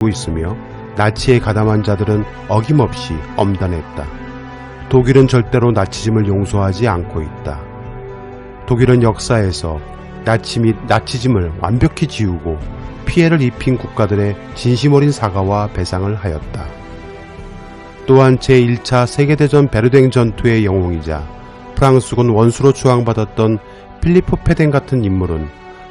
있으며 나치에 가담한 자들은 어김없이 엄단했다. 독일은 절대로 나치즘을 용서하지 않고 있다. 독일은 역사에서 나치 및 나치즘을 완벽히 지우고 피해를 입힌 국가들의 진심 어린 사과와 배상을 하였다. 또한 제1차 세계대전 베르댕 전투의 영웅이자 프랑스군 원수로 추앙받았던 필리프 페덴 같은 인물은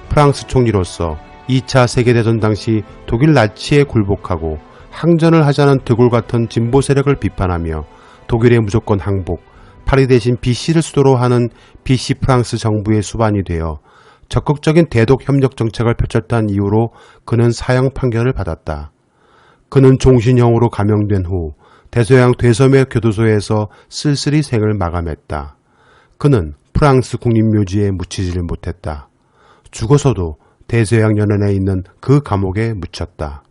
프랑스 총리로서 2차 세계대전 당시 독일 나치에 굴복하고 항전을 하자는 드골 같은 진보 세력을 비판하며 독일의 무조건 항복, 파리 대신 비시를 수도로 하는 비시 프랑스 정부의 수반이 되어 적극적인 대독 협력 정책을 펼쳤다는 이유로 그는 사형 판결을 받았다. 그는 종신형으로 감형된 후 대서양 되섬의 교도소에서 쓸쓸히 생을 마감했다. 그는 프랑스 국립묘지에 묻히지를 못했다. 죽어서도 대서양 연안에 있는 그 감옥에 묻혔다.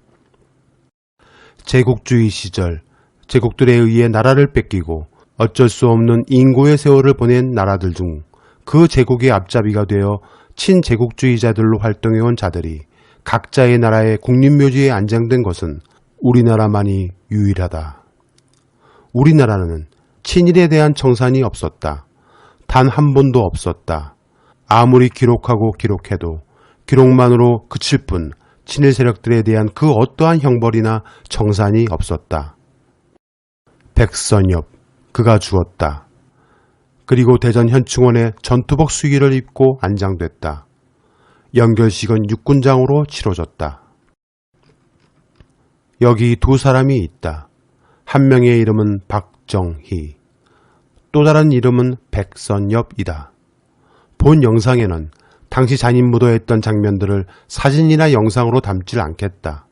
제국주의 시절 제국들에 의해 나라를 뺏기고 어쩔 수 없는 인고의 세월을 보낸 나라들 중 그 제국의 앞잡이가 되어 친제국주의자들로 활동해온 자들이 각자의 나라의 국립묘지에 안장된 것은 우리나라만이 유일하다. 우리나라는 친일에 대한 청산이 없었다. 단 한 번도 없었다. 아무리 기록하고 기록해도 기록만으로 그칠 뿐 친일 세력들에 대한 그 어떠한 형벌이나 청산이 없었다. 백선엽, 그가 죽었다. 그리고 대전 현충원에 전투복 수의를 입고 안장됐다. 연결식은 육군장으로 치러졌다. 여기 두 사람이 있다. 한 명의 이름은 박정희, 또 다른 이름은 백선엽이다. 본 영상에는 당시 잔인무도했던 장면들을 사진이나 영상으로 담질 않겠다.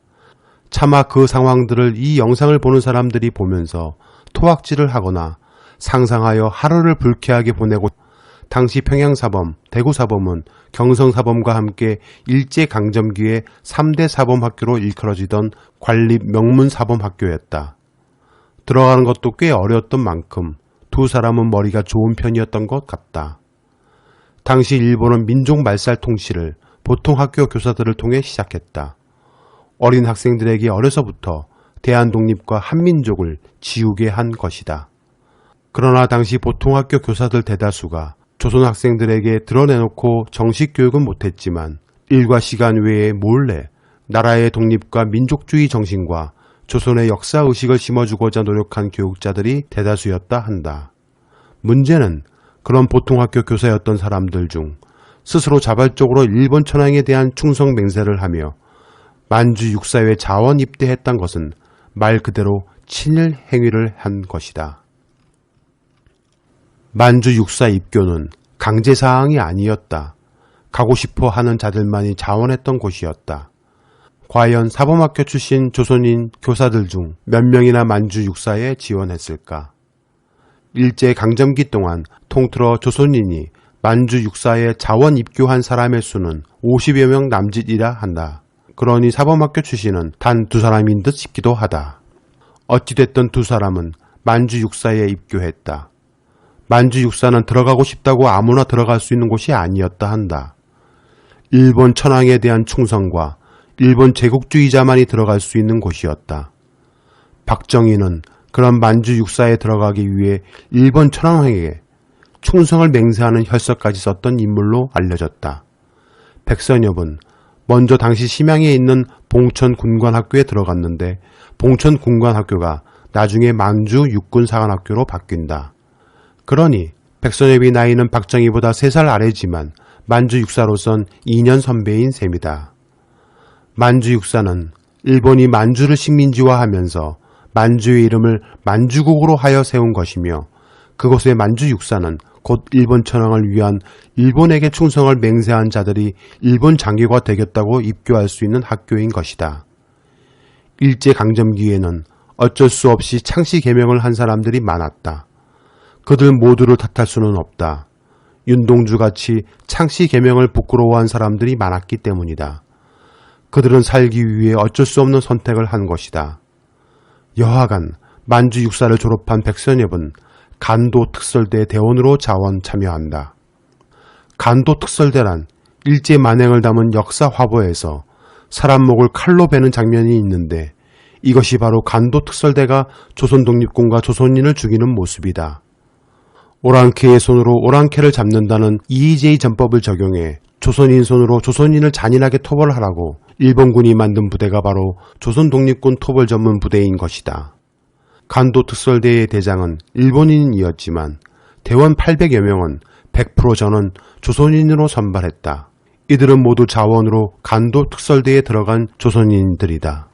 차마 그 상황들을 이 영상을 보는 사람들이 보면서 토악질을 하거나 상상하여 하루를 불쾌하게 보내고, 당시 평양사범, 대구사범은 경성사범과 함께 일제강점기에 3대 사범학교로 일컬어지던 관립 명문사범학교였다. 들어가는 것도 꽤 어려웠던 만큼 두 사람은 머리가 좋은 편이었던 것 같다. 당시 일본은 민족 말살 통치를 보통 학교 교사들을 통해 시작했다. 어린 학생들에게 어려서부터 대한독립과 한민족을 지우게 한 것이다. 그러나 당시 보통 학교 교사들 대다수가 조선 학생들에게 드러내놓고 정식 교육은 못했지만 일과 시간 외에 몰래 나라의 독립과 민족주의 정신과 조선의 역사의식을 심어주고자 노력한 교육자들이 대다수였다 한다. 문제는 그런 보통 학교 교사였던 사람들 중 스스로 자발적으로 일본 천황에 대한 충성 맹세를 하며 만주 육사에 자원 입대했던 것은 말 그대로 친일 행위를 한 것이다. 만주 육사 입교는 강제사항이 아니었다. 가고 싶어 하는 자들만이 자원했던 곳이었다. 과연 사범학교 출신 조선인 교사들 중 몇 명이나 만주 육사에 지원했을까? 일제강점기 동안 통틀어 조선인이 만주 육사에 자원 입교한 사람의 수는 50여 명 남짓이라 한다. 그러니 사범학교 출신은 단 두 사람인 듯 싶기도 하다. 어찌됐든 두 사람은 만주 육사에 입교했다. 만주 육사는 들어가고 싶다고 아무나 들어갈 수 있는 곳이 아니었다 한다. 일본 천황에 대한 충성과 일본 제국주의자만이 들어갈 수 있는 곳이었다. 박정희는 그런 만주 육사에 들어가기 위해 일본 천황에게 충성을 맹세하는 혈서까지 썼던 인물로 알려졌다. 백선엽은 먼저 당시 심양에 있는 봉천군관학교에 들어갔는데 봉천군관학교가 나중에 만주 육군사관학교로 바뀐다. 그러니 백선엽이 나이는 박정희보다 3살 아래지만 만주 육사로선 2년 선배인 셈이다. 만주 육사는 일본이 만주를 식민지화하면서 만주의 이름을 만주국으로 하여 세운 것이며 그곳의 만주 육사는 곧 일본 천황을 위한 일본에게 충성을 맹세한 자들이 일본 장교가 되겠다고 입교할 수 있는 학교인 것이다. 일제강점기에는 어쩔 수 없이 창씨 개명을 한 사람들이 많았다. 그들 모두를 탓할 수는 없다. 윤동주같이 창씨 개명을 부끄러워한 사람들이 많았기 때문이다. 그들은 살기 위해 어쩔 수 없는 선택을 한 것이다. 여하간 만주 육사를 졸업한 백선엽은 간도 특설대 대원으로 자원 참여한다. 간도 특설대란 일제 만행을 담은 역사 화보에서 사람 목을 칼로 베는 장면이 있는데 이것이 바로 간도 특설대가 조선 독립군과 조선인을 죽이는 모습이다. 오랑캐의 손으로 오랑캐를 잡는다는 EJ 전법을 적용해 조선인 손으로 조선인을 잔인하게 토벌하라고 일본군이 만든 부대가 바로 조선 독립군 토벌 전문 부대인 것이다. 간도 특설대의 대장은 일본인이었지만 대원 800여 명은 100% 전원 조선인으로 선발했다. 이들은 모두 자원으로 간도 특설대에 들어간 조선인들이다.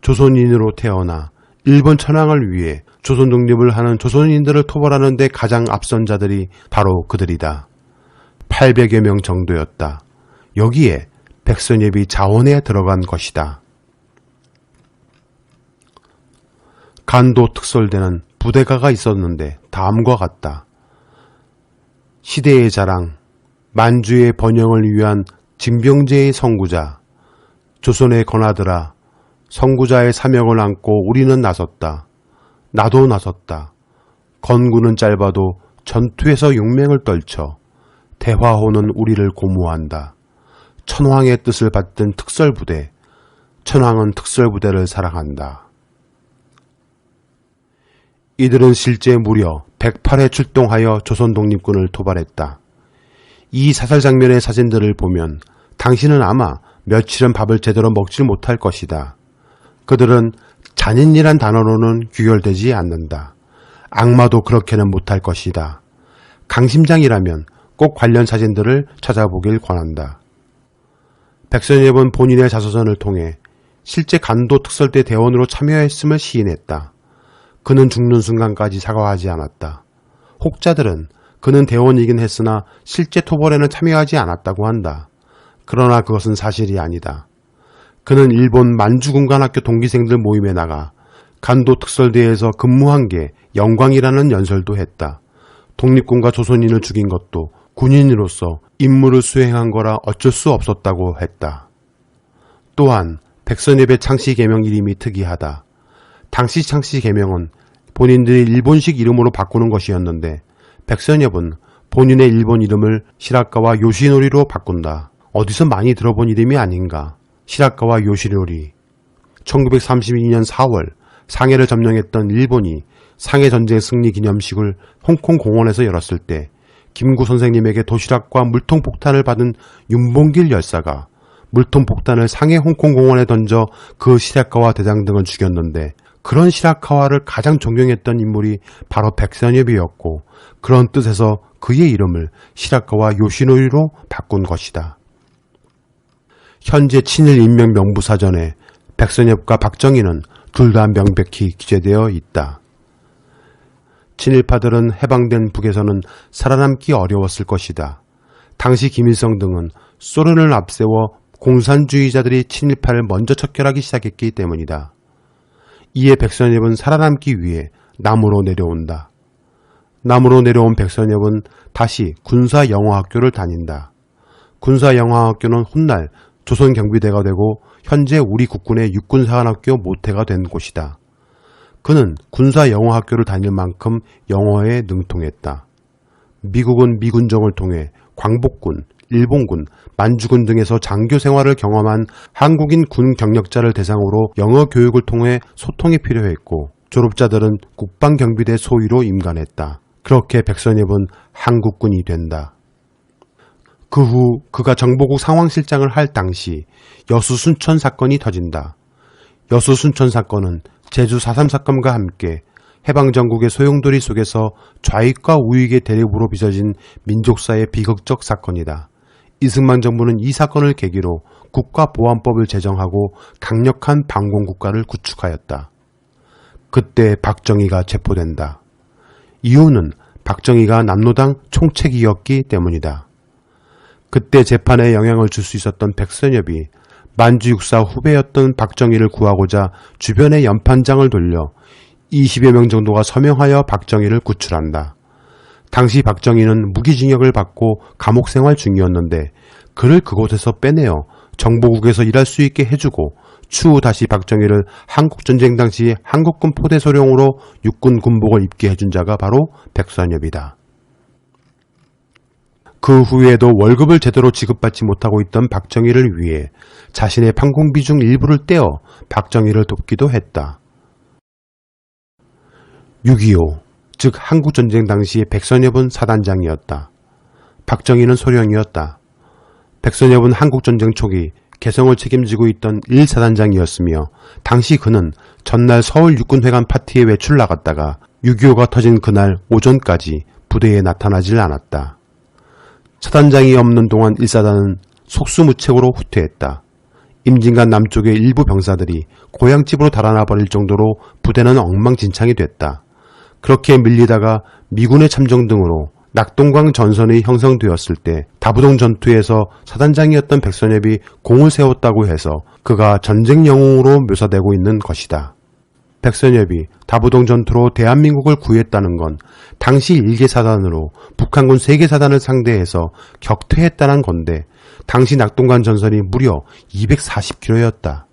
조선인으로 태어나 일본 천황을 위해 조선 독립을 하는 조선인들을 토벌하는 데 가장 앞선 자들이 바로 그들이다. 800여 명 정도였다. 여기에 백선엽이 자원에 들어간 것이다. 간도 특설대는 부대가가 있었는데 다음과 같다. 시대의 자랑, 만주의 번영을 위한 징병제의 선구자, 조선의 권하들아, 선구자의 사명을 안고 우리는 나섰다. 나도 나섰다. 건구는 짧아도 전투에서 용맹을 떨쳐 대화호는 우리를 고무한다. 천황의 뜻을 받든 특설부대, 천황은 특설부대를 사랑한다. 이들은 실제 무려 108회 출동하여 조선 독립군을 토벌했다. 이 사살 장면의 사진들을 보면 당신은 아마 며칠은 밥을 제대로 먹질 못할 것이다. 그들은 잔인이란 단어로는 규결되지 않는다. 악마도 그렇게는 못할 것이다. 강심장이라면 꼭 관련 사진들을 찾아보길 권한다. 백선엽은 본인의 자서전을 통해 실제 간도 특설대 대원으로 참여했음을 시인했다. 그는 죽는 순간까지 사과하지 않았다. 혹자들은 그는 대원이긴 했으나 실제 토벌에는 참여하지 않았다고 한다. 그러나 그것은 사실이 아니다. 그는 일본 만주군관학교 동기생들 모임에 나가 간도 특설대에서 근무한 게 영광이라는 연설도 했다. 독립군과 조선인을 죽인 것도 군인으로서 임무를 수행한 거라 어쩔 수 없었다고 했다. 또한 백선엽의 창씨개명 이름이 특이하다. 당시 창씨개명은 본인들이 일본식 이름으로 바꾸는 것이었는데 백선엽은 본인의 일본 이름을 시라카와 요시노리로 바꾼다. 어디서 많이 들어본 이름이 아닌가. 시라카와 요시노리. 1932년 4월 상해를 점령했던 일본이 상해전쟁 승리 기념식을 홍콩 공원에서 열었을 때 김구 선생님에게 도시락과 물통폭탄을 받은 윤봉길 열사가 물통폭탄을 상해 홍콩 공원에 던져 그 시라카와 대장 등을 죽였는데 그런 시라카와를 가장 존경했던 인물이 바로 백선엽이었고 그런 뜻에서 그의 이름을 시라카와 요시노리로 바꾼 것이다. 현재 친일 인명 명부사전에 백선엽과 박정희는 둘 다 명백히 기재되어 있다. 친일파들은 해방된 북에서는 살아남기 어려웠을 것이다. 당시 김일성 등은 소련을 앞세워 공산주의자들이 친일파를 먼저 척결하기 시작했기 때문이다. 이에 백선엽은 살아남기 위해 남으로 내려온다. 남으로 내려온 백선엽은 다시 군사영화학교를 다닌다. 군사영화학교는 훗날 조선경비대가 되고 현재 우리 국군의 육군사관학교 모태가 된 곳이다. 그는 군사영어학교를 다닐 만큼 영어에 능통했다. 미국은 미군정을 통해 광복군, 일본군, 만주군 등에서 장교 생활을 경험한 한국인 군 경력자를 대상으로 영어 교육을 통해 소통이 필요했고 졸업자들은 국방경비대 소위로 임관했다. 그렇게 백선엽은 한국군이 된다. 그 후 그가 정보국 상황실장을 할 당시 여수 순천 사건이 터진다. 여수 순천 사건은 제주 4.3 사건과 함께 해방전국의 소용돌이 속에서 좌익과 우익의 대립으로 빚어진 민족사의 비극적 사건이다. 이승만 정부는 이 사건을 계기로 국가보안법을 제정하고 강력한 반공국가를 구축하였다. 그때 박정희가 체포된다. 이유는 박정희가 남로당 총책이었기 때문이다. 그때 재판에 영향을 줄 수 있었던 백선엽이 만주 육사 후배였던 박정희를 구하고자 주변의 연판장을 돌려 20여 명 정도가 서명하여 박정희를 구출한다. 당시 박정희는 무기징역을 받고 감옥 생활 중이었는데 그를 그곳에서 빼내어 정보국에서 일할 수 있게 해주고 추후 다시 박정희를 한국전쟁 당시 한국군 포대소령으로 육군 군복을 입게 해준 자가 바로 백선엽이다. 그 후에도 월급을 제대로 지급받지 못하고 있던 박정희를 위해 자신의 판공비 중 일부를 떼어 박정희를 돕기도 했다. 6.25, 즉 한국전쟁 당시의 백선엽은 사단장이었다. 박정희는 소령이었다. 백선엽은 한국전쟁 초기 개성을 책임지고 있던 1사단장이었으며 당시 그는 전날 서울 육군회관 파티에 외출 나갔다가 6.25가 터진 그날 오전까지 부대에 나타나질 않았다. 사단장이 없는 동안 1사단은 속수무책으로 후퇴했다. 임진간 남쪽의 일부 병사들이 고향집으로 달아나 버릴 정도로 부대는 엉망진창이 됐다. 그렇게 밀리다가 미군의 참정 등으로 낙동강 전선이 형성되었을 때 다부동 전투에서 사단장이었던 백선엽이 공을 세웠다고 해서 그가 전쟁 영웅으로 묘사되고 있는 것이다. 백선엽이 다부동 전투로 대한민국을 구했다는 건 당시 1개 사단으로 북한군 3개 사단을 상대해서 격퇴했다는 건데 당시 낙동강 전선이 무려 240km였다.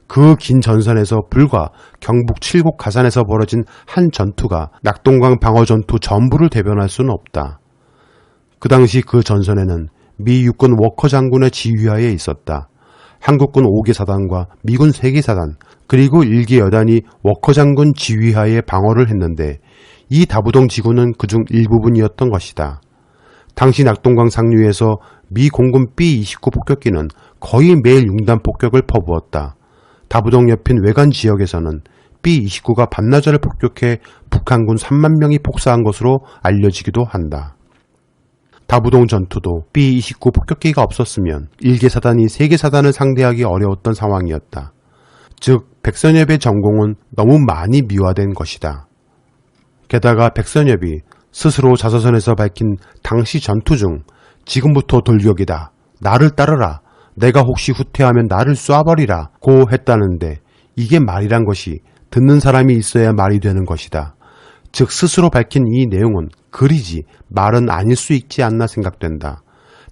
그 긴 전선에서 불과 경북 칠곡 가산에서 벌어진 한 전투가 낙동강 방어 전투 전부를 대변할 수는 없다. 그 당시 그 전선에는 미 육군 워커 장군의 지휘하에 있었다. 한국군 5개 사단과 미군 3개 사단 그리고 1개 여단이 워커 장군 지휘하에 방어를 했는데 이 다부동 지구는 그중 일부분이었던 것이다. 당시 낙동강 상류에서 미 공군 B-29 폭격기는 거의 매일 융단 폭격을 퍼부었다. 다부동 옆인 외관 지역에서는 B-29가 반나절을 폭격해 북한군 3만 명이 폭사한 것으로 알려지기도 한다. 다부동 전투도 B-29 폭격기가 없었으면 1개 사단이 3개 사단을 상대하기 어려웠던 상황이었다. 즉 백선엽의 전공은 너무 많이 미화된 것이다. 게다가 백선엽이 스스로 자서전에서 밝힌 당시 전투 중 지금부터 돌격이다. 나를 따르라. 내가 혹시 후퇴하면 나를 쏴버리라 고 했다는데 이게 말이란 것이 듣는 사람이 있어야 말이 되는 것이다. 즉 스스로 밝힌 이 내용은 글이지 말은 아닐 수 있지 않나 생각된다.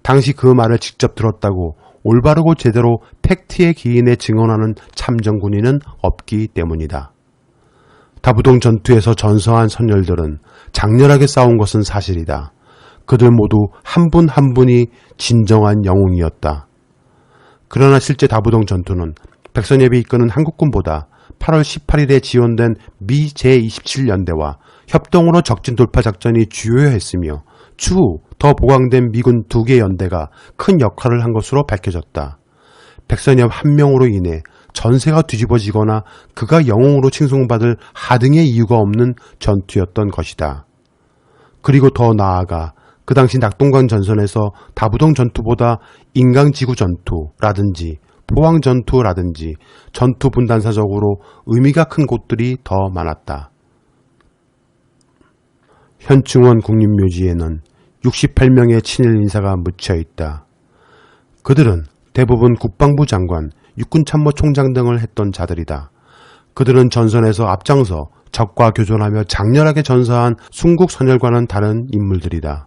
당시 그 말을 직접 들었다고 올바르고 제대로 팩트의 기인에 증언하는 참전군인은 없기 때문이다. 다부동 전투에서 전사한 선열들은 장렬하게 싸운 것은 사실이다. 그들 모두 한 분 한 분이 진정한 영웅이었다. 그러나 실제 다부동 전투는 백선엽이 이끄는 한국군보다 8월 18일에 지원된 미 제27연대와 협동으로 적진 돌파 작전이 주요했으며 추후 더 보강된 미군 2개 연대가 큰 역할을 한 것으로 밝혀졌다. 백선엽 한 명으로 인해 전세가 뒤집어지거나 그가 영웅으로 칭송받을 하등의 이유가 없는 전투였던 것이다. 그리고 더 나아가 그 당시 낙동강 전선에서 다부동 전투보다 인강지구 전투라든지 포항 전투라든지 전투 분단사적으로 의미가 큰 곳들이 더 많았다. 현충원 국립묘지에는 68명의 친일 인사가 묻혀 있다. 그들은 대부분 국방부 장관, 육군참모총장 등을 했던 자들이다. 그들은 전선에서 앞장서 적과 교전하며 장렬하게 전사한 순국 선열과는 다른 인물들이다.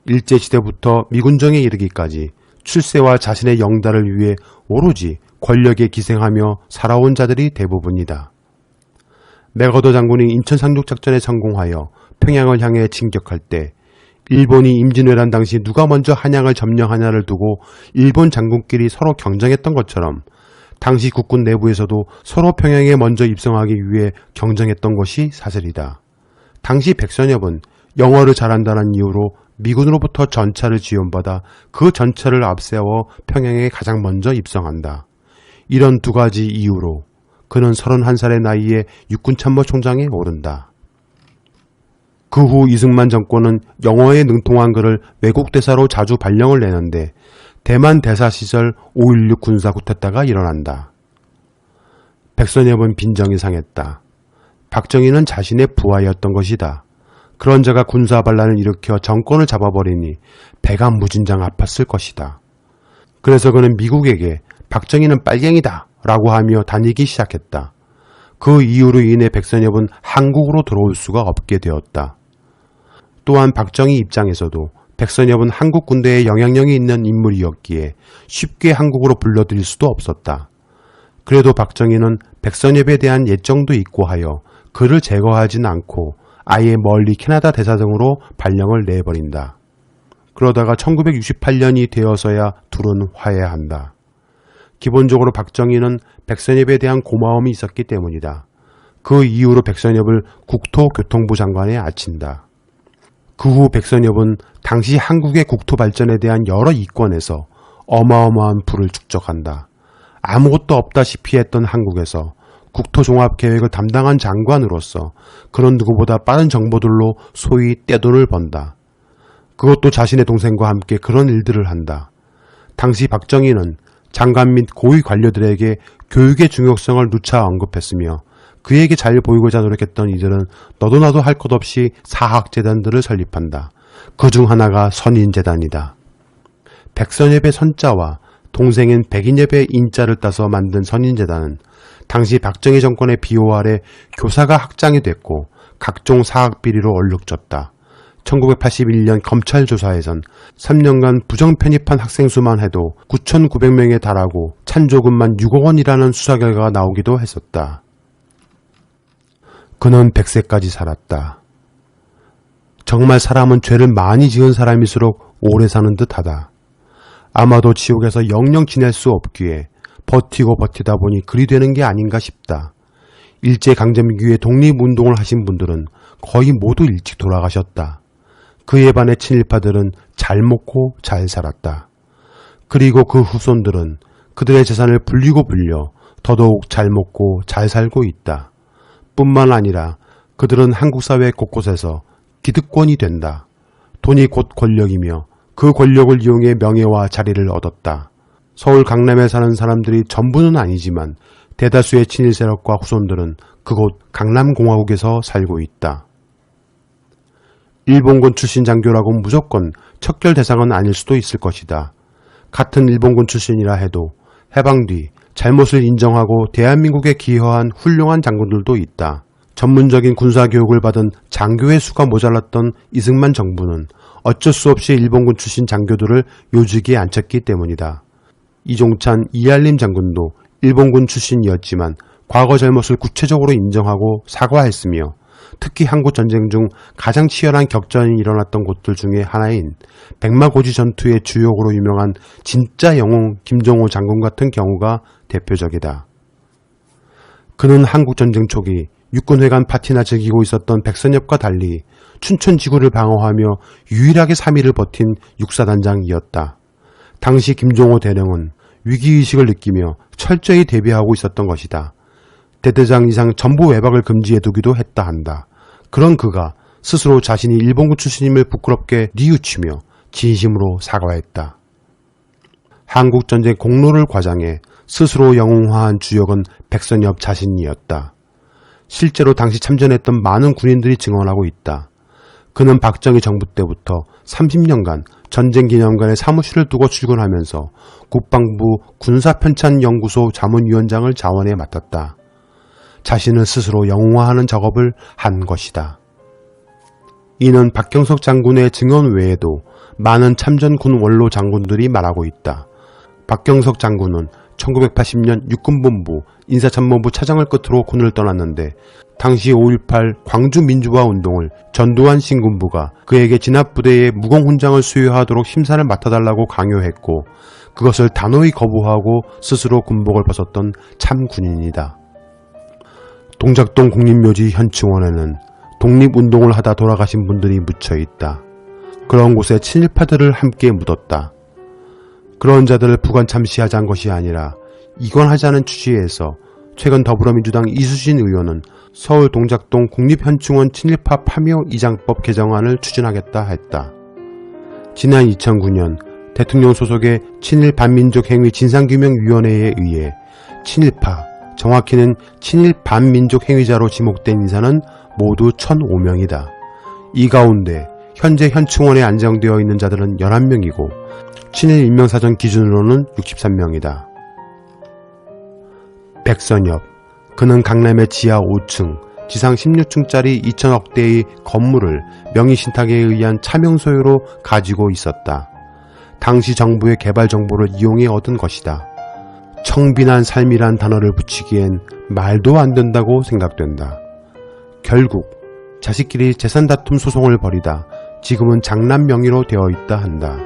일제시대부터 미군정에 이르기까지 출세와 자신의 영달을 위해 오로지 권력에 기생하며 살아온 자들이 대부분이다. 맥어더 장군이 인천 상륙작전에 성공하여 평양을 향해 진격할 때 일본이 임진왜란 당시 누가 먼저 한양을 점령하냐를 두고 일본 장군끼리 서로 경쟁했던 것처럼 당시 국군 내부에서도 서로 평양에 먼저 입성하기 위해 경쟁했던 것이 사실이다. 당시 백선엽은 영어를 잘한다는 이유로 미군으로부터 전차를 지원받아 그 전차를 앞세워 평양에 가장 먼저 입성한다. 이런 두 가지 이유로 그는 31살의 나이에 육군참모총장에 오른다. 그 후 이승만 정권은 영어에 능통한 그를 외국 대사로 자주 발령을 내는데 대만 대사 시절 5.16 군사 쿠데타가 일어난다. 백선엽은 빈정이 상했다. 박정희는 자신의 부하였던 것이다. 그런 자가 군사 반란을 일으켜 정권을 잡아버리니 배가 무진장 아팠을 것이다. 그래서 그는 미국에게 박정희는 빨갱이다 라고 하며 다니기 시작했다. 그 이유로 인해 백선엽은 한국으로 들어올 수가 없게 되었다. 또한 박정희 입장에서도 백선엽은 한국 군대에 영향력이 있는 인물이었기에 쉽게 한국으로 불러들일 수도 없었다. 그래도 박정희는 백선엽에 대한 예정도 있고 하여 그를 제거하진 않고 아예 멀리 캐나다 대사 등으로 발령을 내버린다. 그러다가 1968년이 되어서야 둘은 화해한다. 기본적으로 박정희는 백선엽에 대한 고마움이 있었기 때문이다. 그 이후로 백선엽을 국토교통부 장관에 아친다. 그 후 백선엽은 당시 한국의 국토 발전에 대한 여러 이권에서 어마어마한 부를 축적한다. 아무것도 없다시피 했던 한국에서 국토종합계획을 담당한 장관으로서 그런 누구보다 빠른 정보들로 소위 떼돈을 번다. 그것도 자신의 동생과 함께 그런 일들을 한다. 당시 박정희는 장관 및 고위 관료들에게 교육의 중요성을 누차 언급했으며 그에게 잘 보이고자 노력했던 이들은 너도 나도 할 것 없이 사학재단들을 설립한다. 그중 하나가 선인재단이다. 백선엽의 선자와 동생인 백인엽의 인자를 따서 만든 선인재단은 당시 박정희 정권의 비호 아래 교사가 학장이 됐고 각종 사학비리로 얼룩졌다. 1981년 검찰 조사에선 3년간 부정편입한 학생 수만 해도 9,900명에 달하고 찬조금만 6억 원이라는 수사 결과가 나오기도 했었다. 그는 100세까지 살았다. 정말 사람은 죄를 많이 지은 사람일수록 오래 사는 듯하다. 아마도 지옥에서 영영 지낼 수 없기에 버티고 버티다 보니 그리 되는 게 아닌가 싶다. 일제강점기에 독립운동을 하신 분들은 거의 모두 일찍 돌아가셨다. 그에 반해 친일파들은 잘 먹고 잘 살았다. 그리고 그 후손들은 그들의 재산을 불리고 불려 더더욱 잘 먹고 잘 살고 있다. 뿐만 아니라 그들은 한국 사회 곳곳에서 기득권이 된다. 돈이 곧 권력이며 그 권력을 이용해 명예와 자리를 얻었다. 서울 강남에 사는 사람들이 전부는 아니지만 대다수의 친일 세력과 후손들은 그곳 강남공화국에서 살고 있다. 일본군 출신 장교라고 무조건 척결 대상은 아닐 수도 있을 것이다. 같은 일본군 출신이라 해도 해방 뒤 잘못을 인정하고 대한민국에 기여한 훌륭한 장군들도 있다. 전문적인 군사교육을 받은 장교의 수가 모자랐던 이승만 정부는 어쩔 수 없이 일본군 출신 장교들을 요직에 앉혔기 때문이다. 이종찬, 이알림 장군도 일본군 출신이었지만 과거 잘못을 구체적으로 인정하고 사과했으며 특히 한국전쟁 중 가장 치열한 격전이 일어났던 곳들 중에 하나인 백마고지 전투의 주역으로 유명한 진짜 영웅 김정호 장군 같은 경우가 대표적이다. 그는 한국전쟁 초기 육군회관 파티나 즐기고 있었던 백선엽과 달리 춘천 지구를 방어하며 유일하게 3일을 버틴 육사단장이었다. 당시 김종호 대령은 위기의식을 느끼며 철저히 대비하고 있었던 것이다. 대대장 이상 전부 외박을 금지해 두기도 했다 한다. 그런 그가 스스로 자신이 일본군 출신임을 부끄럽게 뉘우치며 진심으로 사과했다. 한국전쟁 공로를 과장해 스스로 영웅화한 주역은 백선엽 자신이었다. 실제로 당시 참전했던 많은 군인들이 증언하고 있다. 그는 박정희 정부 때부터 30년간 전쟁기념관에 사무실을 두고 출근하면서 국방부 군사편찬연구소 자문위원장을 자원해 맡았다. 자신을 스스로 영웅화하는 작업을 한 것이다. 이는 박경석 장군의 증언 외에도 많은 참전군 원로 장군들이 말하고 있다. 박경석 장군은 1980년 육군본부 인사참모부 차장을 끝으로 군을 떠났는데 당시 5.18 광주민주화운동을 전두환 신군부가 그에게 진압부대의 무공훈장을 수여하도록 심사를 맡아달라고 강요했고 그것을 단호히 거부하고 스스로 군복을 벗었던 참 군인이다. 동작동 국립묘지 현충원에는 독립운동을 하다 돌아가신 분들이 묻혀있다. 그런 곳에 친일파들을 함께 묻었다. 그런 자들을 부관 참시하자는 것이 아니라 이관하자는 취지에서 최근 더불어민주당 이수진 의원은 서울 동작동 국립현충원 친일파 파묘 이장법 개정안을 추진하겠다 했다. 지난 2009년 대통령 소속의 친일 반민족 행위 진상규명위원회에 의해 친일파, 정확히는 친일 반민족 행위자로 지목된 인사는 모두 1,005명이다. 이 가운데 현재 현충원에 안정되어 있는 자들은 11명이고 친일 인명사전 기준으로는 63명이다. 백선엽, 그는 강남의 지하 5층, 지상 16층짜리 2천억대의 건물을 명의신탁에 의한 차명 소유로 가지고 있었다. 당시 정부의 개발 정보를 이용해 얻은 것이다. 청빈한 삶이란 단어를 붙이기엔 말도 안 된다고 생각된다. 결국 자식끼리 재산 다툼 소송을 벌이다 지금은 장난 명의로 되어 있다 한다.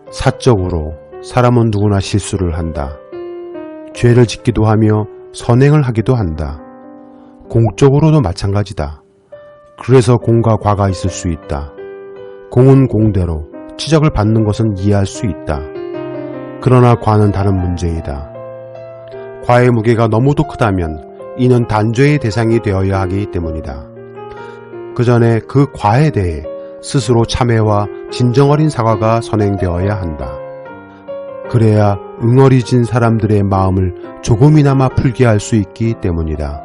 사적으로 사람은 누구나 실수를 한다. 죄를 짓기도 하며 선행을 하기도 한다. 공적으로도 마찬가지다. 그래서 공과 과가 있을 수 있다. 공은 공대로 지적을 받는 것은 이해할 수 있다. 그러나 과는 다른 문제이다. 과의 무게가 너무도 크다면 이는 단죄의 대상이 되어야 하기 때문이다. 그 전에 그 과에 대해 스스로 참회와 진정 어린 사과가 선행되어야 한다. 그래야 응어리진 사람들의 마음을 조금이나마 풀게 할 수 있기 때문이다.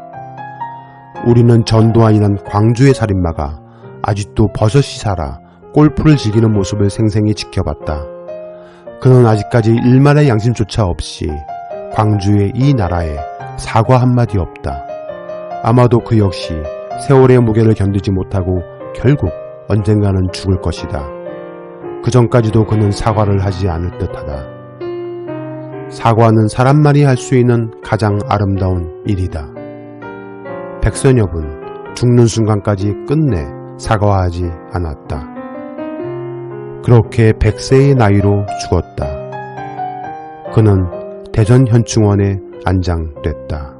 우리는 전두환이란 광주의 살인마가 아직도 버젓이 살아 골프를 즐기는 모습을 생생히 지켜봤다. 그는 아직까지 일말의 양심조차 없이 광주의 이 나라에 사과 한마디 없다. 아마도 그 역시 세월의 무게를 견디지 못하고 결국 언젠가는 죽을 것이다. 그 전까지도 그는 사과를 하지 않을 듯하다. 사과는 사람만이 할 수 있는 가장 아름다운 일이다. 백선엽은 죽는 순간까지 끝내 사과하지 않았다. 그렇게 100세의 나이로 죽었다. 그는 대전 현충원에 안장됐다.